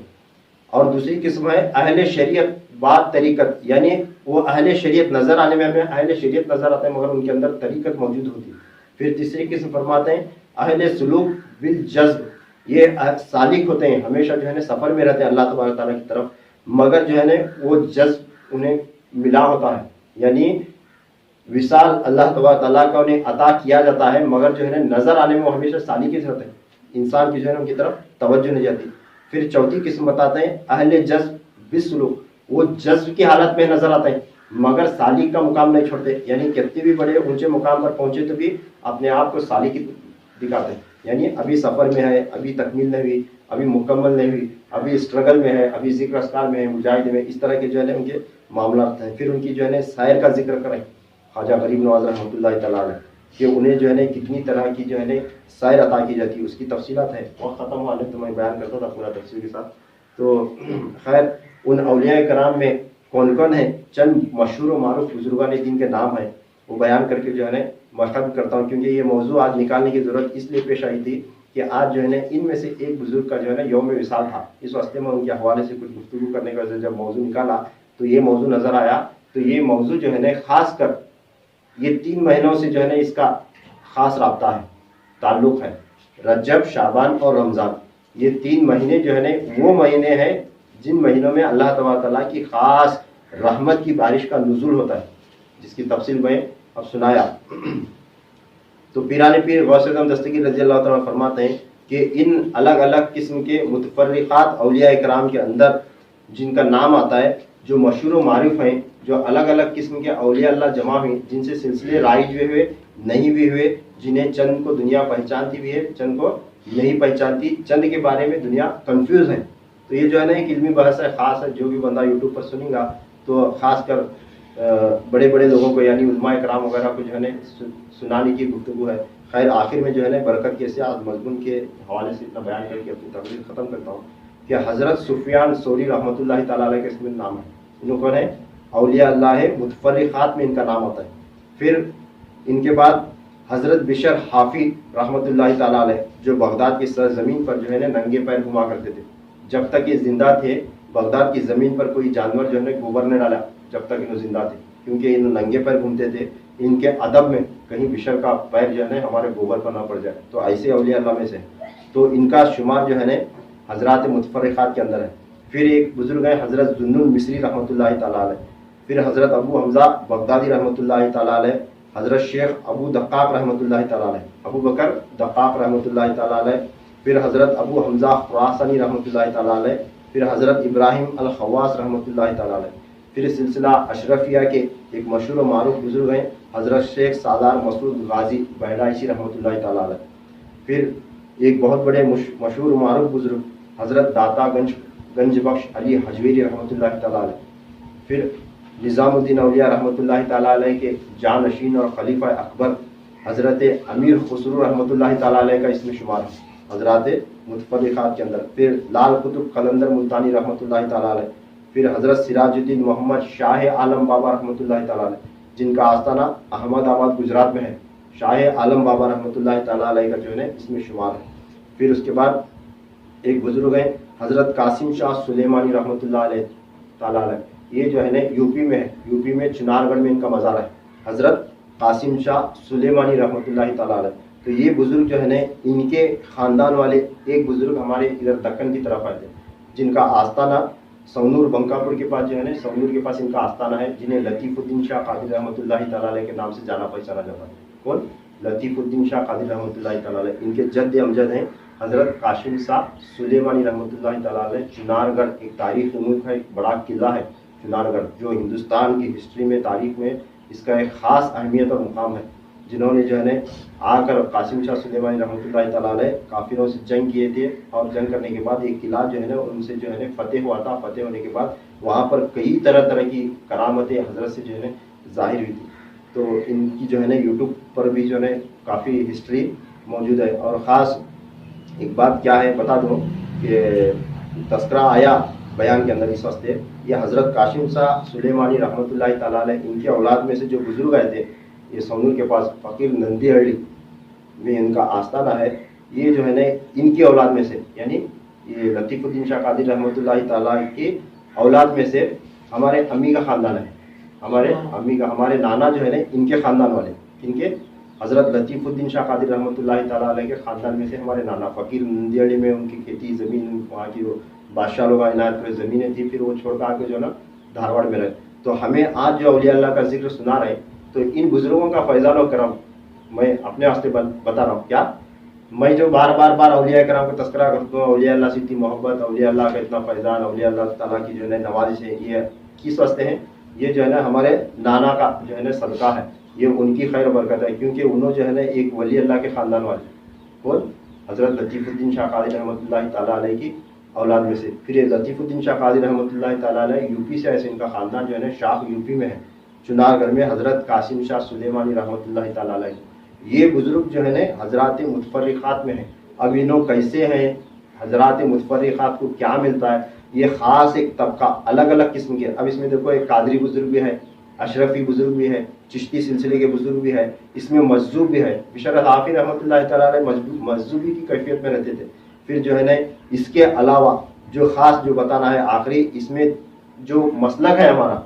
اور دوسری قسم ہے اہل شریعت با طریقت، یعنی وہ اہل شریعت نظر آنے میں ہمیں اہل شریعت نظر آتے ہیں مگر ان کے اندر طریقت موجود ہوتی ہے۔ پھر تیسری قسم فرماتے ہیں اہل سلوک بالجذب، یہ سالک ہوتے ہیں، ہمیشہ جو ہے نا سفر میں رہتے ہیں اللہ تبارک تعالیٰ کی طرف، مگر جو ہے نا وہ جذب انہیں ملا ہوتا ہے، یعنی وصال اللہ تبارک تعالیٰ کا انہیں عطا کیا جاتا ہے، مگر جو ہے نا نظر آنے میں وہ ہمیشہ سالک ہی رہتے ہیں، انسان کی جو ہے نا ان کی طرف توجہ نہیں جاتی۔ پھر چوتھی قسم بتاتے ہیں اہل جذب بالسلوک، وہ جذب کی حالت میں نظر آتے ہیں مگر سالک کا مقام نہیں چھوڑتے، یعنی کتنے بھی بڑے اونچے مقام پر پہنچے تو بھی اپنے آپ کو سالک ہی دکھاتے ہیں، یعنی ابھی سفر میں ہے، ابھی تکمیل نہیں ہوئی، ابھی مکمل نہیں ہوئی، ابھی اسٹرگل میں ہے، ابھی ذکر اذکار میں ہے، مجاہدے میں، اس طرح کے جو ہے نا ان کے معاملات ہیں۔ پھر ان کی جو ہے نا سیر کا ذکر کریں خواجہ غریب نواز رحمۃ اللہ تعالیٰ علیہ، کہ انہیں جو ہے نا کتنی طرح کی جو ہے نا سیر عطا کی جاتی ہے، اس کی تفصیلات ہے، وقت ختم ہوا نہیں تو میں بیان کرتا تھا پورا تفصیل کے ساتھ۔ تو خیر ان اولیاء کرام میں کون کون ہیں، چند مشہور و معروف بزرگان دین کے نام ہیں، وہ بیان کر کے جو ہے نا میں ختم کرتا ہوں، کیونکہ یہ موضوع آج نکالنے کی ضرورت اس لیے پیش آئی تھی کہ آج جو ہے نا ان میں سے ایک بزرگ کا جو ہے نا یوم وصال تھا، اس واسطے میں ان کے حوالے سے کچھ گفتگو کرنے کا جب موضوع نکالا تو یہ موضوع نظر آیا۔ تو یہ موضوع جو ہے نا خاص کر یہ 3 مہینوں سے جو ہے نا اس کا خاص رابطہ ہے، تعلق ہے، رجب، شعبان اور رمضان۔ یہ 3 مہینے جو ہے نا وہ مہینے ہیں جن مہینوں میں اللہ تبارک تعالیٰ کی خاص رحمت کی بارش کا نزول ہوتا ہے، جس کی تفصیل میں اب سنایا۔ تو پیران پیر غوث اعظم دستگیر رضی اللہ تعالیٰ فرماتے ہیں کہ ان الگ الگ قسم کے متفرقات اولیاء کرام کے اندر جن کا نام آتا ہے، جو مشہور و معروف ہیں، جو الگ الگ قسم کے اولیاء اللہ جمع ہوئے، جن سے سلسلے رائج بھی ہوئے، نہیں بھی ہوئے، جنہیں چند کو دنیا پہچانتی بھی ہے، چند کو نہیں پہچانتی، چند کے بارے میں دنیا کنفیوز ہے۔ تو یہ جو ہے نا ایک علمی بحث ہے، خاص ہے، جو بھی بندہ یوٹیوب پر سنیں گا تو خاص کر بڑے بڑے لوگوں کو یعنی علماء کرام وغیرہ کو جو ہے نا سنانے کی گفتگو ہے۔ خیر آخر میں جو ہے نا برکت کے ساتھ مضمون کے حوالے سے اتنا بیان کر کے اپنی تقریر ختم کرتا ہوں کہ حضرت سفیان ثوری رحمۃ اللہ تعالیٰ علیہ کا اس میں نام ہے، انہوں کون ہے، اولیاء اللہ ہے، متفرقات میں ان کا نام آتا ہے۔ پھر ان کے بعد حضرت بشر حافی رحمۃ اللہ تعالیٰ علیہ، جو بغداد کی سرزمین پر جو ہے نا ننگے پیر گھما کرتے تھے، جب تک یہ زندہ تھے بغداد کی زمین پر کوئی جانور جو ہے نا گوبر نے ڈالا، جب تک انہوں زندہ تھے، کیونکہ انہوں ننگے پیر گھومتے تھے، ان کے ادب میں کہیں بشر کا پیر جو ہے نا ہمارے گوبر پر نہ پڑ جائے، تو ایسے اولیاء اللہ میں سے، تو ان کا شمار جو ہے نا حضرات متفرقات کے اندر ہے۔ پھر ایک بزرگ ہیں حضرت ذوالنون مصری رحمۃ اللہ تعالیٰ علیہ، پھر حضرت ابو حمزہ بغدادی رحمۃ اللہ تعالیٰ علیہ، حضرت شیخ ابو دقاق رحمۃ اللہ تعالیٰ علیہ، ابو بکر دقاق رحمۃ اللہ تعالیٰ علیہ، پھر حضرت ابو حمزہ خراسانی رحمۃ اللہ تعالیٰ علیہ، پھر حضرت ابراہیم الخواص رحمۃ اللہ تعالیٰ علیہ۔ پھر سلسلہ اشرفیہ کے ایک مشہور و معروف بزرگ ہیں حضرت شیخ سالار مسعود غازی بہرائچی رحمۃ اللہ تعالیٰ علیہ۔ پھر ایک بہت بڑے مشہور و معروف بزرگ حضرت داتا گنج بخش علی حجویری رحمۃ اللہ تعالیٰ علیہ۔ پھر نظام الدین اولیاء رحمۃ اللہ تعالیٰ علیہ کے جانشین اور خلیفہ اکبر حضرت امیر خسرو رحمۃ اللہ تعالیٰ علیہ کا اس میں شمار ہے حضرات متفرقات کے اندر۔ پھر لال قطب قلندر ملتانی رحمۃ اللہ تعالیٰ علیہ، پھر حضرت سراج الدین محمد شاہ عالم بابا رحمۃ اللہ تعالیٰ علیہ، جن کا آستانہ احمد آباد گجرات میں ہے، شاہ عالم بابا رحمۃ اللہ تعالیٰ علیہ کا جو ہے اس میں شمار ہے۔ پھر اس کے بعد ایک بزرگ ہیں حضرت قاسم شاہ سلیمانی رحمۃ اللہ علیہ تعالیٰ علیہ، یہ جو ہے نا یوپی میں ہے، یوپی میں چنار گڑھ میں ان کا مزار ہے، حضرت قاسم شاہ سلیمانی رحمۃ اللہ تعالیٰ علیہ۔ تو یہ بزرگ جو ہے نا ان کے خاندان والے ایک بزرگ ہمارے ادھر دکن کی طرف آئے تھے، جن کا آستانہ سونور بنکاپور کے پاس جو ہے نا، سونور کے پاس ان کا آستانہ ہے، جنہیں لطیف الدین شاہ قادری رحمۃ اللہ تعالیٰ علیہ کے نام سے جانا پہچانا جاتا ہے۔ کون؟ لطیف الدین شاہ قادری رحمۃ اللہ تعالیٰ علیہ۔ ان کے جد امجد ہیں حضرت قاسم شاہ سلیمانی رحمۃ اللہ تعالیٰ علیہ۔ چنار گڑھ ایک تاریخ ملک ہے، ایک بڑا قلعہ ہے چنار گڑھ، جو ہندوستان کی ہسٹری میں، تاریخ میں اس کا ایک خاص اہمیت اور مقام ہے، جنہوں نے جو ہے نا آ کر قاسم شاہ سلیمانی رحمۃ اللہ تعالیٰ علیہ کافروں سے جنگ کیے تھے، اور جنگ کرنے کے بعد ایک قلعہ جو ہے نا ان سے جو ہے نا فتح ہوا تھا، فتح ہونے کے بعد وہاں پر کئی طرح طرح کی کرامتیں حضرت سے جو ہے نا ظاہر ہوئی تھی۔ تو ان کی جو ہے نا یوٹیوب پر بھی جو ہے نا کافی ہسٹری موجود ہے۔ اور خاص ایک بات کیا ہے بتا دوں کہ تذکرہ آیا بیان کے اندر اس واسطے یہ حضرت قاسم شاہ سلیمانی رحمۃ اللہ تعالیٰ علیہ ان کے اولاد میں سے جو بزرگ آئے تھے، یہ سونور کے پاس فقیر نندی ہڑی میں ان کا آستانہ ہے، یہ جو ہے نا ان کی اولاد میں سے، یعنی یہ لطیف الدین شاہ قادری رحمۃ اللہ تعالیٰ کی اولاد میں سے ہمارے امی کا خاندان ہے، ہمارے نانا جو ہے نا ان کے خاندان والے، ان کے حضرت لطیف الدین شاہ قادری رحمۃ اللہ تعالیٰ علیہ کے خاندان میں سے ہمارے نانا فقیر نندیاڑی میں ان کی کھیتی زمین، وہاں کی وہ بادشاہ لوگ عنایت کرے زمینیں تھی، پھر وہ چھوڑ کر کے جو ہے نا دھارواڑ میں رہے. تو ہمیں آج جو اولیاء اللہ کا ذکر سنا رہے ہیں تو ان بزرگوں کا فیضان و کرم میں اپنے واسطے بتا رہا ہوں. کیا میں جو بار اولیاء کرام کا تذکرہ کرتا ہوں، اولیاء اللہ سے اتنی محبت، اولیاء اللہ کا اتنا فیضان، اولیاء اللہ تعالیٰ کی جو ہے نا نوازش ہے، یہ کس واسطے ہیں؟ یہ جو ہے نا ہمارے نانا کا جو ہے نا صدقہ ہے، یہ ان کی خیر و برکت ہے، کیونکہ انہوں جو ہے نا ایک ولی اللہ کے خاندان والے کون حضرت لطیف الدین شاہ قادری رحمۃ اللہ تعالیٰ علیہ کی اولاد میں سے. پھر یہ لطیف الدین شاہ قادری رحمۃ اللہ تعالیٰ علیہ یو پی سے ایسے ان کا خاندان جو ہے نا شاخ یو پی میں ہے، چنار گڑھ میں حضرت قاسم شاہ سلیمانی رحمۃ اللہ تعالیٰ علیہ. یہ بزرگ جو ہے نا حضرات متفرقات میں ہیں. اب انہوں کیسے ہیں، حضرات متفرقات کو کیا ملتا ہے، یہ خاص ایک طبقہ الگ الگ قسم کے. اب اس میں دیکھو ایک قادری بزرگ بھی ہے، اشرفی بزرگ بھی ہے، چشتی سلسلے کے بزرگ بھی ہے، اس میں مجذوب بھی ہے. بشارت حافظ رحمۃ اللہ تعالیٰ علیہ مجذوبی کی کیفیت میں رہتے تھے. پھر جو ہے نا اس کے علاوہ جو خاص جو بتانا ہے آخری، اس میں جو مسلک ہے ہمارا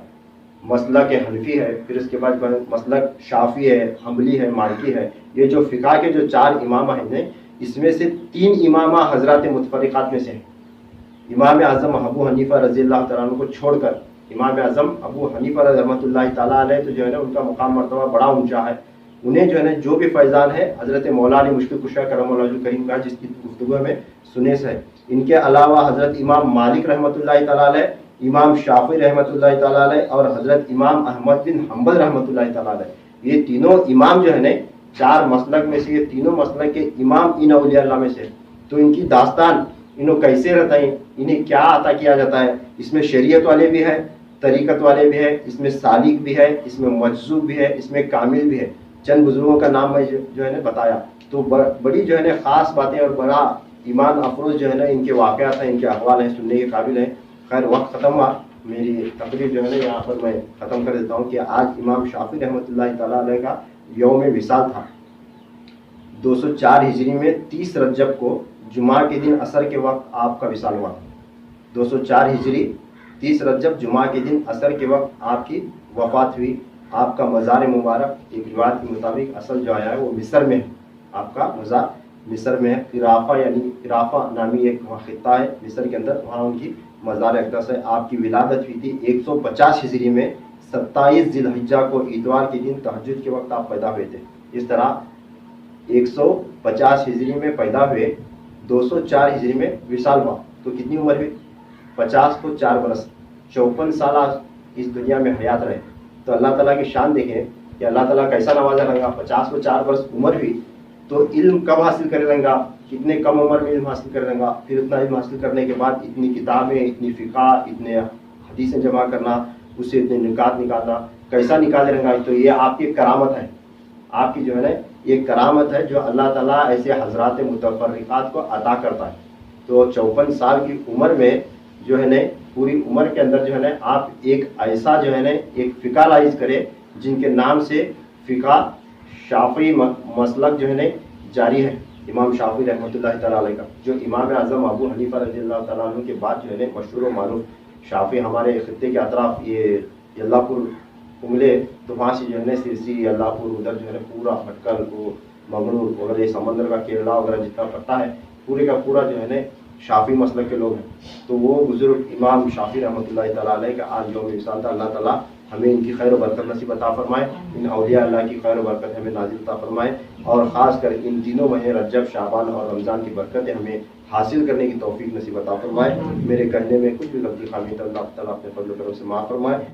مسلک حنفی ہے، پھر اس کے بعد مسلک شافعی ہے، حنبلی ہے، مالکی ہے. یہ جو فقہ کے جو 4 امامہ ہیں، اس میں سے 3 امامہ حضرات متفرقات میں سے ہیں. امام اعظم ابو حنیفہ رضی اللہ تعالیٰ عنہ کو چھوڑ کر امام اعظم ابو حنیفہ رحمۃ اللہ تعالیٰ علیہ تو جو ہے نا ان کا مقام مرتبہ بڑا اونچا ہے. انہیں جو ہے نا جو بھی فیضان ہے حضرت مولانا مشکل کشا کرم اللہ الکریم کا، جس کی گفتگو میں سنے سے ہے. ان کے علاوہ حضرت امام مالک رحمۃ اللہ تعالیٰ علیہ، امام شافعی رحمۃ اللہ تعالیٰ علیہ اور حضرت امام احمد بن حنبل رحمۃ اللہ تعالیٰ علیہ، یہ تینوں امام جو ہے نا 4 مسلک میں سے، یہ تینوں مسلک کے امام ان اولیاء اللہ میں سے. تو ان کی داستان انہوں کیسے رہتا ہے، انہیں کیا عطا کیا جاتا ہے، اس میں شریعت والے بھی ہے، طریقت والے بھی ہے، اس میں سالک بھی ہے، اس میں مجذوب بھی ہے، اس میں کامل بھی ہے. چند بزرگوں کا نام میں جو ہے نا بتایا. تو بڑی جو ہے نا خاص باتیں اور بڑا ایمان افروز جو ہے نا ان کے واقعات ہیں، ان کے احوال ہیں، سننے کے قابل ہیں. خیر وقت ختم ہوا، میری تقریر جو ہے نا یہاں پر میں ختم کر دیتا ہوں کہ آج امام شافعی رحمۃ اللہ تعالیٰ علیہ کا یوم وصال تھا. 204 ہجری میں 30 رجب کو جمعہ کے دن عصر کے وقت آپ کا وصال ہوا. 204 ہجری 30 رجب جمعہ کے دن عصر کے وقت آپ کی وفات ہوئی. آپ کا مزار مبارک ایک روایت کے مطابق اصل جو آیا ہے وہ مصر میں ہے. آپ کا مزار مصر میں ہے. قرافہ یعنی قرافہ نامی ایک خطہ ہے مصر کے اندر، وہاں ان کی مزار اقدس ہے. آپ کی ولادت ہوئی تھی 150 ہجری میں 27 ذی الحجہ کو، اتوار کے دن تہجد کے وقت آپ پیدا ہوئے تھے. اس طرح 150 ہجری میں پیدا ہوئے، 204 ہجری میں وصال ہوا. تو کتنی عمر ہوئی؟ 50 کو 4 برس، 54 سالہ اس دنیا میں حیات رہے. تو اللہ تعالیٰ کی شان دیکھیں کہ اللہ تعالیٰ کیسا نوازا رہے گا. 50 کو 4 برس عمر ہوئی تو علم کب حاصل کرے رہے گا، کتنے کم عمر میں علم حاصل کرے رہے گا. پھر اتنا علم حاصل کرنے کے بعد اتنی کتابیں، اتنی فقہ، اتنے حدیثیں جمع کرنا، اس سے اتنے نکات نکالنا، کیسا نکالے رہے گا. تو یہ آپ کی کرامت ہے، آپ کی جو ہے نا یہ کرامت ہے جو اللہ تعالیٰ ایسے حضرات متفرقات کو عطا کرتا ہے. تو 54 سال کی عمر میں جو ہے نا پوری عمر کے اندر جو ہے نا آپ ایک ایسا جو ہے نا ایک فقہ لائز کرے جن کے نام سے فقہ شافعی مسلک جو ہے نا جاری ہے. امام شافعی رحمۃ اللہ تعالیٰ علیہ کا جو امام اعظم ابو حنیفہ رضی اللہ تعالیٰ عنہ کے بعد جو ہے نا مشہور و معروف شافعی ہمارے خطے کے اطراف یہ اللہ پور املے، تو وہاں سے جو ہے نا سرسی، اللہ پور، ادھر جو ہے نا پورا بھٹکل کو منگلور وغیرہ سمندر کا کیرلا وغیرہ جتنا پڑتا ہے پورے کا پورا جو ہے نا شافعی مسلک کے لوگ ہیں. تو وہ بزرگ امام شافعی رحمۃ اللہ تعالیٰ علیہ کا آج یوم وصال تھا. اللہ تعالیٰ ہمیں ان کی خیر و برکت نصیب عطا فرمائے، ان اولیاء اللہ کی خیر و برکت ہمیں نازل عطا فرمائے، اور خاص کر ان تینوں مہینے رجب، شعبان اور رمضان کی برکتیں ہمیں حاصل کرنے کی توفیق نصیب عطا فرمائے. میرے کہنے میں کچھ بھی غلطی خامی تو اللہ تعالیٰ اپنے فضل و کرم سے معاف فرمائے.